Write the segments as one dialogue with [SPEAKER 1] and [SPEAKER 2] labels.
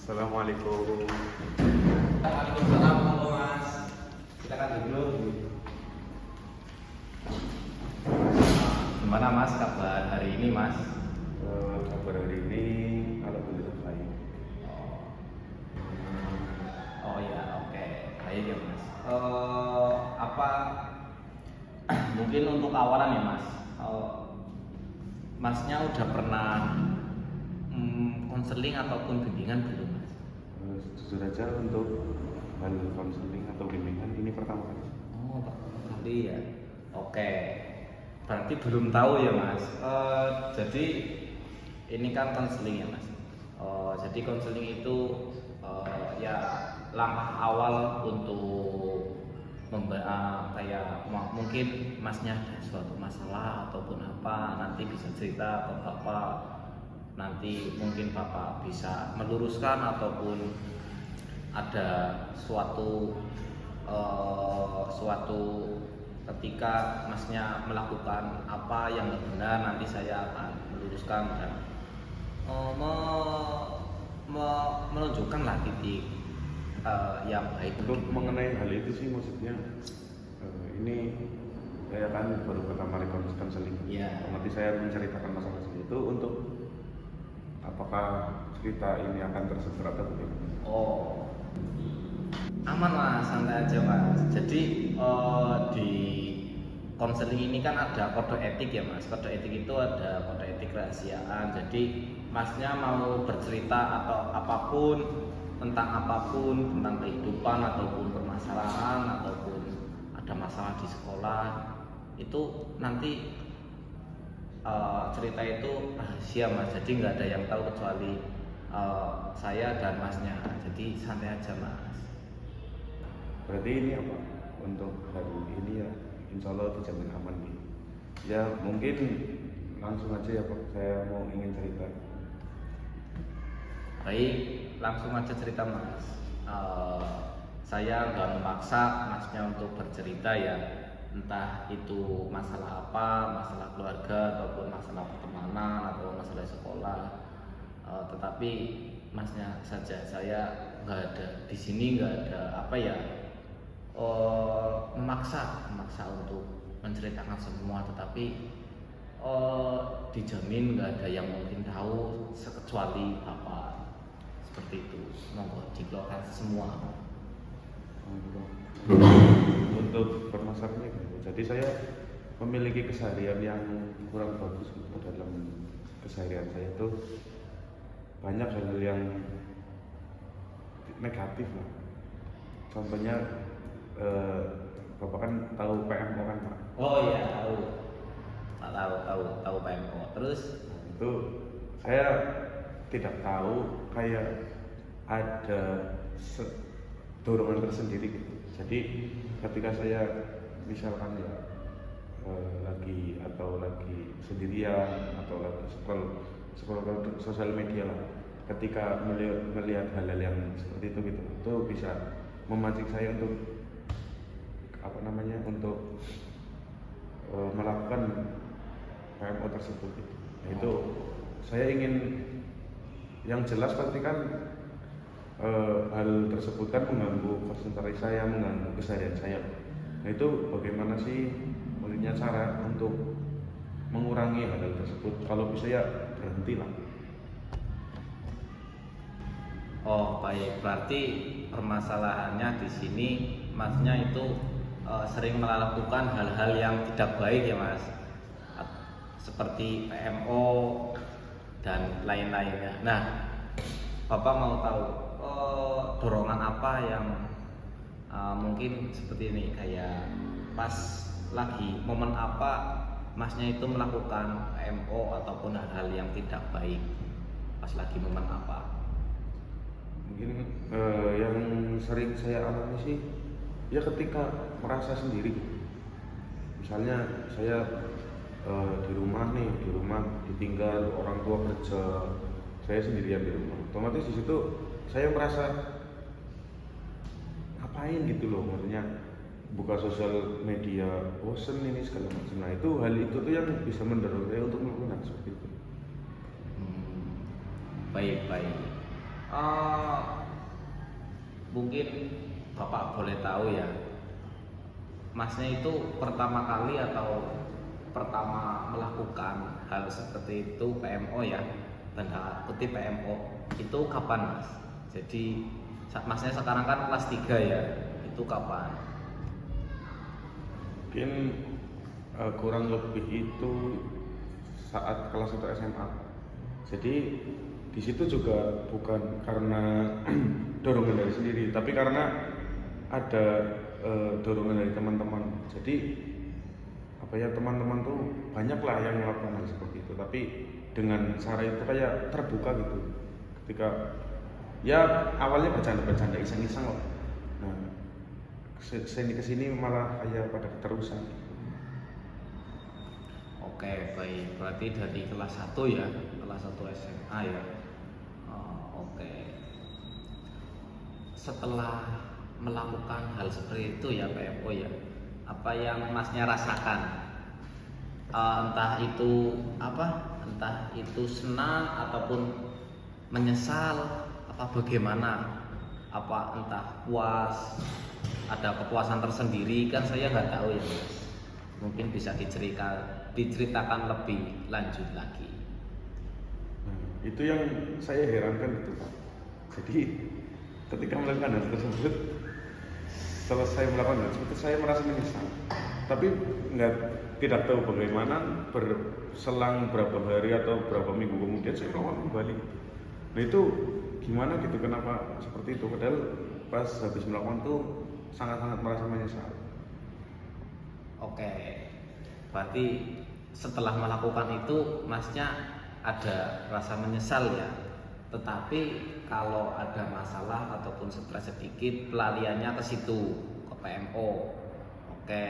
[SPEAKER 1] Assalamualaikum.
[SPEAKER 2] Waalaikumsalam, halo Mas. Silakan duduk. Gimana Mas kabar hari ini Mas?
[SPEAKER 1] Kabar hari ini alhamdulillah baik.
[SPEAKER 2] Oh ya, oke, baik ya Mas. Apa mungkin untuk awalan ya Mas? Masnya udah pernah konseling ataupun bimbingan belum Mas?
[SPEAKER 1] Jujur aja untuk hal konseling atau bimbingan ini pertama kali.
[SPEAKER 2] Oh, pertama kali ya. Oke. Berarti belum tahu ya Mas. Jadi ini kan konseling ya Mas. Jadi konseling itu ya langkah awal untuk kayak mungkin Masnya ada suatu masalah ataupun apa, nanti bisa cerita ke Bapak. Nanti mungkin Bapak bisa meluruskan ataupun ada suatu ketika Masnya melakukan apa yang nggak benar, nanti saya akan meluruskan dan menunjukkan lah titik yang baik.
[SPEAKER 1] Untuk mengenai hal itu sih maksudnya ini saya kan baru pertama kali konseling.
[SPEAKER 2] Iya.
[SPEAKER 1] Nanti saya menceritakan masalah itu untuk apakah cerita ini akan tersebar atau bagaimana?
[SPEAKER 2] Oh, aman Mas, santai aja Mas. Jadi di konseling ini kan ada kode etik ya Mas. Kode etik itu ada kode etik kerahasiaan. Jadi Masnya mau bercerita atau apapun tentang kehidupan ataupun permasalahan ataupun ada masalah di sekolah, itu nanti cerita itu rahasia Mas. Jadi nggak ada yang tahu kecuali saya dan Masnya. Jadi santai aja Mas.
[SPEAKER 1] Berarti ini apa? Untuk hari ini ya insya Allah dijamin aman nih. Ya mungkin langsung aja ya Pak, saya mau ingin cerita.
[SPEAKER 2] Baik, langsung aja cerita Mas. Saya nggak memaksa Masnya untuk bercerita ya, entah itu masalah apa, masalah keluarga ataupun masalah pertemanan atau masalah sekolah. Tetapi Masnya saja, saya nggak ada di sini, nggak ada apa ya, memaksa untuk menceritakan semua, tetapi dijamin nggak ada yang mungkin tahu kecuali Bapak. Seperti itu, monggo dikeluarkan semua.
[SPEAKER 1] Untuk permasalahannya gitu. Jadi saya memiliki keseharian yang kurang bagus gitu. Dalam keseharian saya itu banyak hal-hal yang negatif lah. Contohnya Bapak kan tahu PMO kan Pak?
[SPEAKER 2] Oh iya, tahu. Tak tahu PMO. Terus
[SPEAKER 1] Itu saya tidak tahu kayak ada dorongan tersendiri gitu. Jadi ketika saya misalkan ya lagi sendirian atau lagi scroll sosial media lah, ketika melihat hal-hal yang seperti itu gitu, itu bisa memancing saya untuk untuk melakukan PMO tersebut gitu. Nah, itu saya ingin yang jelas pasti kan hal tersebut kan mengganggu konsentrasi saya, mengganggu keseharian saya. Nah itu bagaimana sih maksudnya cara untuk mengurangi hal tersebut? Kalau bisa ya berhentilah.
[SPEAKER 2] oh baik, berarti permasalahannya di sini Masnya itu sering melakukan hal-hal yang tidak baik ya Mas, seperti PMO dan lain-lainnya. Nah, Bapak mau tahu dorongan apa yang mungkin seperti ini, kayak pas lagi momen apa Masnya itu melakukan PMO ataupun hal-hal yang tidak baik, pas lagi momen apa?
[SPEAKER 1] Mungkin yang sering saya alami sih ya ketika merasa sendiri gitu. Misalnya saya di rumah ditinggal orang tua kerja, saya sendirian di rumah, otomatis di situ saya merasa ngapain gitu loh, maksudnya buka sosial media bosen ini segala macam. Nah itu hal itu tuh yang bisa mendorong saya untuk melakukan hal seperti itu.
[SPEAKER 2] Baik. Eh, Mungkin Bapak boleh tahu ya, Masnya itu pertama kali atau pertama melakukan hal seperti itu PMO ya, tanda kutip PMO itu kapan Mas? Jadi Masnya sekarang kan kelas 3 ya, itu kapan?
[SPEAKER 1] Mungkin kurang lebih itu saat kelas 1 SMA. Jadi di situ juga bukan karena dorongan dari sendiri, tapi karena ada dorongan dari teman-teman. Jadi apa ya, teman-teman tuh banyak lah yang melakukan hal seperti itu, tapi dengan cara itu kayak terbuka gitu. Ketika ya awalnya bercanda-bercanda iseng-iseng lah. Nah, kesini malah kayak pada keterusan.
[SPEAKER 2] Oke, baik. Berarti dari kelas 1 ya, kelas 1 SMA ya. Oh, oke. Setelah melakukan hal seperti itu ya PMO ya, apa yang Masnya rasakan? Entah itu apa? Entah itu senang ataupun menyesal, apa bagaimana? Apa entah puas, ada kepuasan tersendiri kan saya nggak tahu ya Mas. Mungkin bisa diceritakan lebih lanjut lagi.
[SPEAKER 1] Nah, itu yang saya herankan gitu Pak. Jadi ketika melakukan hal tersebut, selesai melakukan hal tersebut saya merasa menyesal. Tapi tidak tahu bagaimana berselang berapa hari atau berapa minggu kemudian saya melakukan kembali. Nah itu gimana gitu, kenapa seperti itu? Padahal pas habis melakukan tuh sangat-sangat merasa menyesal.
[SPEAKER 2] Oke, berarti setelah melakukan itu Masnya ada rasa menyesal ya. Tetapi kalau ada masalah ataupun stres sedikit, pelariannya ke situ, ke PMO. Oke,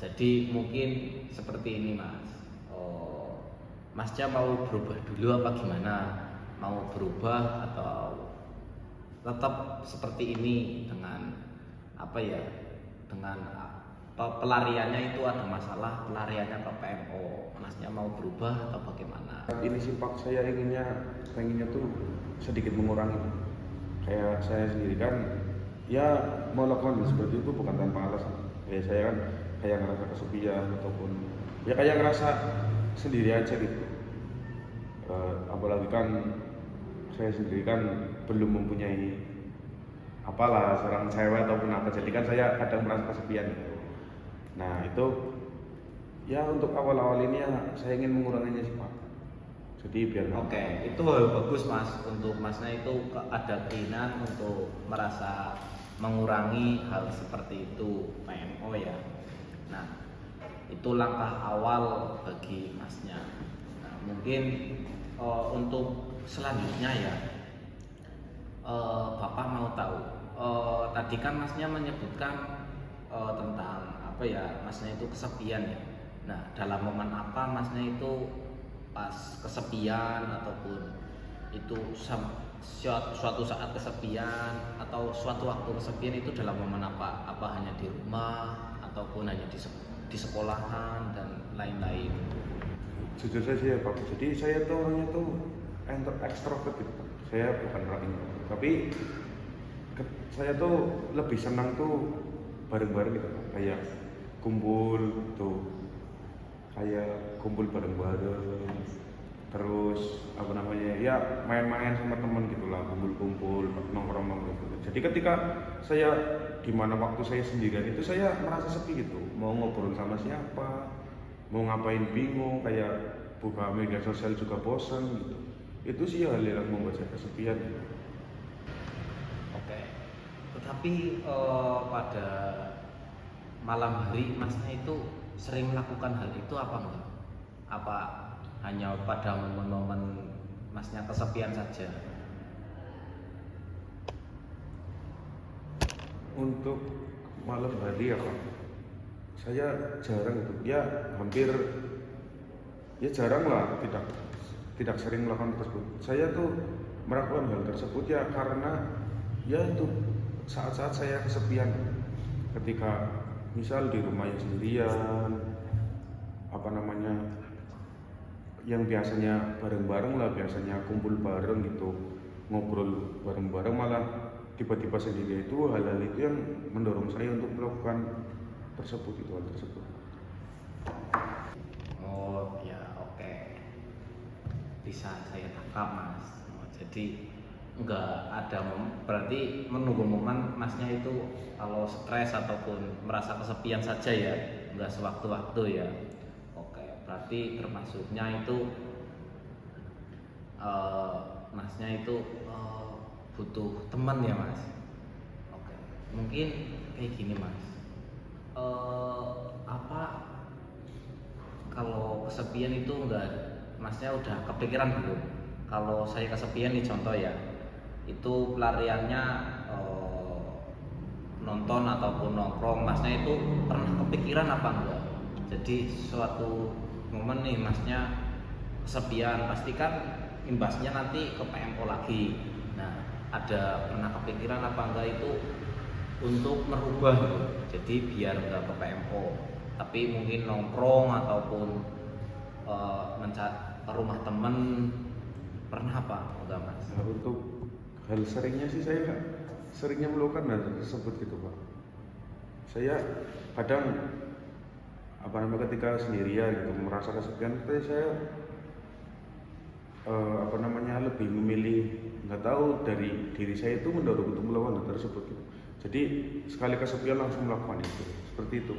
[SPEAKER 2] jadi mungkin seperti ini Mas. Masnya mau berubah dulu apa gimana? Mau berubah atau tetap seperti ini dengan apa ya? Dengan pelariannya itu ada masalah, pelariannya ke PMO. Masnya mau berubah atau bagaimana?
[SPEAKER 1] Ini sih Pak, saya pengennya tuh sedikit mengurangi. Kayak saya sendiri kan ya melakukan seperti itu bukan tanpa alasan. Kayak saya kan kayak ngerasa kesepian ataupun ya kayak ngerasa sendiri aja gitu. Apalagi kan saya sendiri kan belum mempunyai apalah seorang cewek ataupun apa, jadi kan saya kadang merasa kesepian gitu. Nah itu ya untuk awal-awal ini ya saya ingin menguranginya sih Pak. Jadi biar
[SPEAKER 2] Oke, itu hal bagus Mas. Untuk Masnya itu ada keinginan untuk merasa mengurangi hal seperti itu PMO ya. Nah, itu langkah awal bagi Masnya. Nah, mungkin untuk selanjutnya ya, Bapak mau tahu. Tadi kan Masnya menyebutkan tentang apa ya, Masnya itu kesepian ya. Nah, dalam momen apa Masnya itu pas kesepian ataupun itu suatu saat kesepian atau suatu waktu kesepian itu dalam momen apa? Apa hanya di rumah ataupun hanya di sekolahan dan lain-lain?
[SPEAKER 1] jujur saja ya Pak, jadi saya tuh orangnya tuh ekstrovert gitu Pak. Saya bukan orang introvert, tapi saya tuh lebih senang tuh bareng-bareng gitu Pak. Kayak kumpul tuh, kayak kumpul bareng-bareng, terus apa namanya ya main-main sama temen gitulah, kumpul-kumpul nongkrong-nongkrong gitu. Jadi ketika saya di mana waktu saya sendirian itu saya merasa sepi gitu, mau ngobrol sama siapa, mau ngapain bingung, kayak buka media sosial juga bosan gitu. Itu sih hal yang membuat saya kesepian gitu.
[SPEAKER 2] Oke. Tetapi pada malam hari Masnya itu sering melakukan hal itu apa enggak? Apa hanya pada momen-momen Masnya kesepian saja?
[SPEAKER 1] Untuk malam hari ya Pak, saya jarang gitu, ya hampir ya jarang lah, tidak sering melakukan tersebut. Saya tuh melakukan hal tersebut ya karena ya itu saat-saat saya kesepian, ketika misal di rumahnya sendirian, apa namanya yang biasanya bareng-bareng lah, biasanya kumpul bareng gitu, ngobrol bareng-bareng, malah tiba-tiba sendiri. Itu hal-hal itu yang mendorong saya untuk melakukan tersebut, itu hal tersebut.
[SPEAKER 2] Oh ya, oke. Bisa saya tangkap mas. Jadi nggak ada berarti menunggu momen masnya itu kalau stres ataupun merasa kesepian saja ya, nggak sewaktu-waktu ya. Oke, berarti termasuknya itu eh, masnya itu butuh teman ya mas. Oke, mungkin kayak gini mas. Apa kalau kesepian itu enggak, masnya udah kepikiran belum? Kalau saya kesepian nih contoh ya, itu pelariannya nonton ataupun nongkrong, masnya itu pernah kepikiran apa enggak? Jadi suatu momen nih masnya kesepian, pasti kan imbasnya nanti ke PMO lagi. Nah, ada pernah kepikiran apa enggak itu untuk merubah gitu. Jadi biar enggak ke PMO, tapi mungkin nongkrong ataupun mencari rumah temen, pernah apa enggak mas?
[SPEAKER 1] Nah, untuk hal seringnya sih saya seringnya melakukan hal tersebut gitu Pak. Saya kadang ketika sendirian gitu merasa kesepian, tapi saya lebih memilih, nggak tahu dari diri saya itu mendorong untuk melakukan hal tersebut gitu. Jadi sekali kesepian langsung melakukan itu, seperti itu.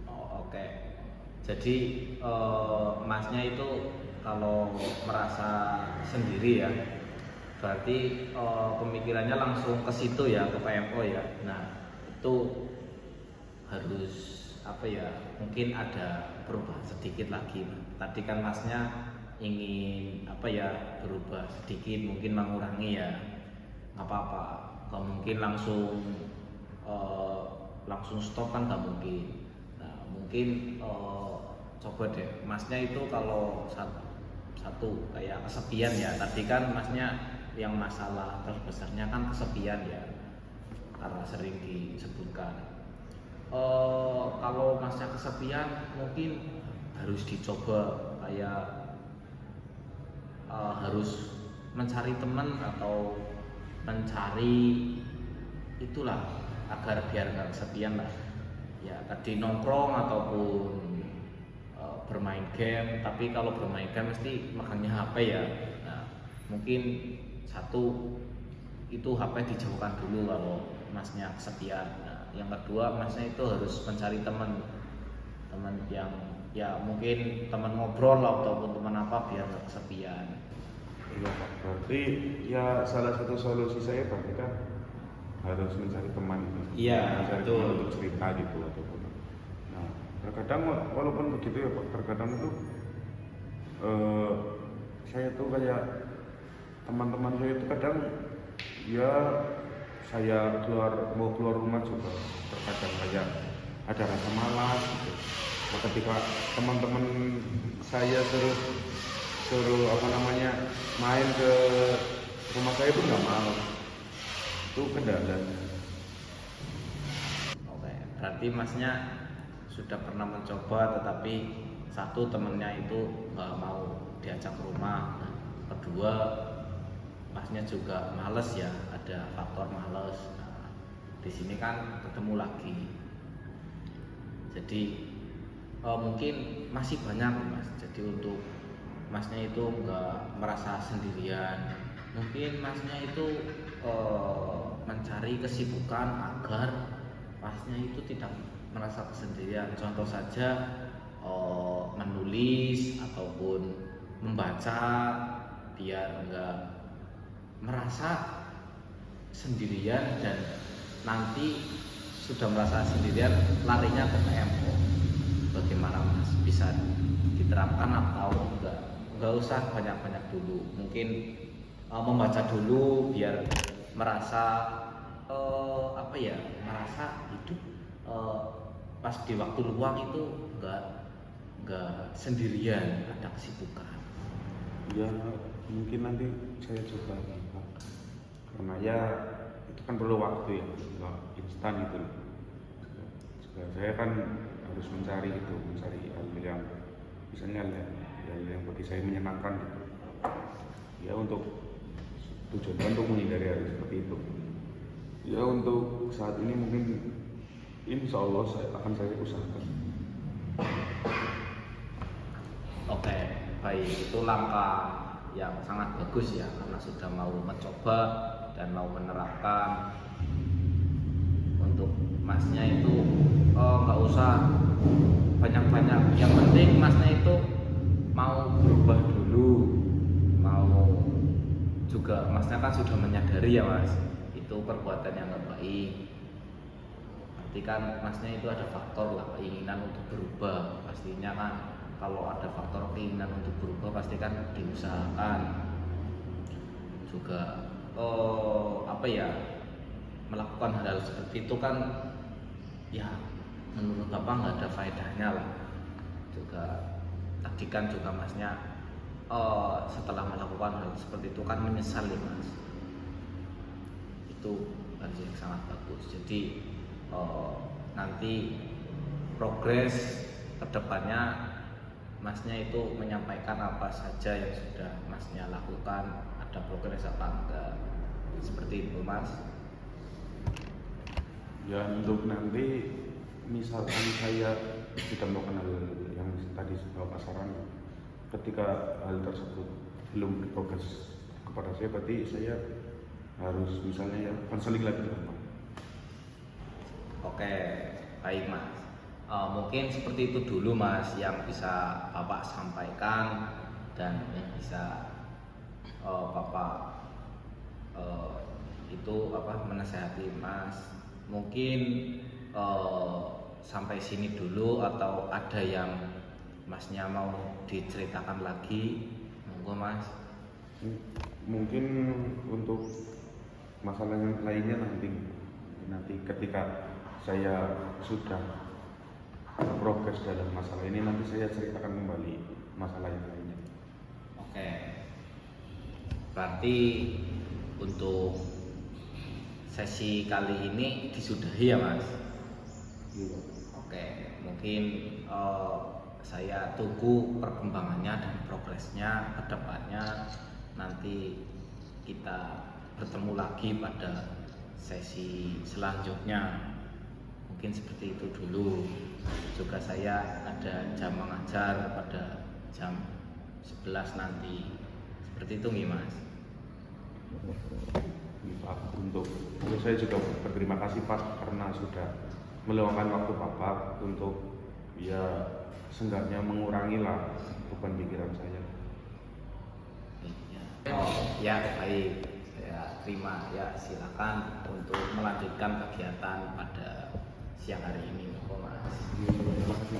[SPEAKER 2] Oh, oke. Jadi masnya itu kalau merasa sendiri ya, berarti pemikirannya langsung ke situ ya, ke PMO ya. Nah, itu harus apa ya? Mungkin ada perubahan sedikit lagi. Tadi kan masnya ingin apa ya, berubah sedikit, mungkin mengurangi ya. Nggak apa-apa. Kalau mungkin langsung stop kan nggak mungkin. Nah, mungkin coba deh, masnya itu kalau satu kayak kesepian ya. Tadi kan masnya yang masalah terbesarnya kan kesepian ya, karena sering disebutkan. Kalau masnya kesepian mungkin harus dicoba kayak harus mencari teman atau mencari itulah agar biar nggak kesepian lah ya. Tadi nongkrong ataupun bermain game, tapi kalau bermain game mesti makanya HP ya. Nah, mungkin satu itu HP dijauhkan dulu kalau masnya kesepian. Nah, yang kedua masnya itu harus mencari teman yang ya mungkin teman ngobrol ataupun teman apa biar nggak kesepian.
[SPEAKER 1] Iya Pak, berarti ya salah satu solusi saya berarti kan harus mencari teman gitu.
[SPEAKER 2] Iya,
[SPEAKER 1] Mencari
[SPEAKER 2] betul.
[SPEAKER 1] teman untuk cerita gitu ataupun. Nah, terkadang walaupun begitu ya Pak, terkadang itu saya tuh kayak teman-teman saya itu kadang ya saya mau keluar rumah juga terkadang kayak ada rasa malas gitu. Nah, ketika teman-teman saya suruh main ke rumah saya itu nggak mau, itu kendalanya.
[SPEAKER 2] Oke, berarti masnya sudah pernah mencoba tetapi satu temennya itu nggak mau diajak ke rumah. Nah, kedua masnya juga males ya, ada faktor males. Nah, di sini kan ketemu lagi. Jadi mungkin masih banyak mas. Jadi untuk masnya itu nggak merasa sendirian. Mungkin masnya itu mencari kesibukan agar masnya itu tidak merasa kesendirian. Contoh saja menulis ataupun membaca biar nggak merasa sendirian dan nanti sudah merasa sendirian larinya ke PMO. Bagaimana mas, bisa diterapkan atau enggak usah banyak-banyak dulu, mungkin membaca dulu biar merasa merasa hidup pas di waktu luang itu enggak sendirian, ada kesibukan.
[SPEAKER 1] Ya mungkin nanti saya coba Pak. Karena ya itu kan perlu waktu ya, nggak instan gitu. Juga saya kan harus mencari hal yang misalnya hal yang bagi saya menyenangkan gitu. ya untuk tujuannya untuk menghindari hal seperti itu. Ya untuk saat ini mungkin insya Allah akan saya usahakan.
[SPEAKER 2] Oke, baik, itu langkah yang sangat bagus ya, karena sudah mau mencoba dan mau menerapkan. Untuk masnya itu nggak usah banyak-banyak, yang penting masnya itu mau berubah dulu, mau juga masnya kan sudah menyadari ya mas, itu perbuatan yang nggak baik. Berarti kan masnya itu ada faktor lah, keinginan untuk berubah. Pastinya kan kalau ada faktor keinginan untuk berubah pasti kan diusahakan. Juga apa ya, melakukan hal-hal seperti itu kan ya menurut bapak nggak ada faedahnya lah. Juga tadi kan juga masnya setelah melakukan hal seperti itu kan menyesal ya mas. Itu hal yang sangat bagus. Jadi nanti progres kedepannya masnya itu menyampaikan apa saja yang sudah masnya lakukan, ada progres apa enggak, seperti itu mas.
[SPEAKER 1] Ya untuk nanti misalkan saya sudah melakukan hal yang tadi bapak saran, ketika hal tersebut belum berprogres kepada saya, berarti saya harus misalnya ya konseling lagi dengan Pak.
[SPEAKER 2] Oke, baik mas. Mungkin seperti itu dulu mas yang bisa bapak sampaikan dan yang bisa bapak itu menasehati mas. Mungkin sampai sini dulu, atau ada yang masnya mau diceritakan lagi, monggo mas.
[SPEAKER 1] Mungkin untuk masalah yang lainnya nanti ketika saya sudah progres dalam masalah ini, nanti saya ceritakan kembali masalah yang lainnya.
[SPEAKER 2] Oke, berarti untuk sesi kali ini disudahi ya mas.
[SPEAKER 1] Iya.
[SPEAKER 2] Oke, mungkin saya tunggu perkembangannya dan progresnya ke depannya. Nanti kita bertemu lagi pada sesi selanjutnya. Mungkin seperti itu dulu. Juga saya ada jam mengajar pada jam 11 nanti. Seperti itu nih mas.
[SPEAKER 1] Pak, untuk saya juga berterima kasih Pak karena sudah meluangkan waktu Bapak untuk ya seenggaknya mengurangi lah beban pikiran saya.
[SPEAKER 2] Oh ya, baik, saya terima ya, silakan untuk melanjutkan kegiatan pada siang hari ini, mas.
[SPEAKER 1] Terima kasih.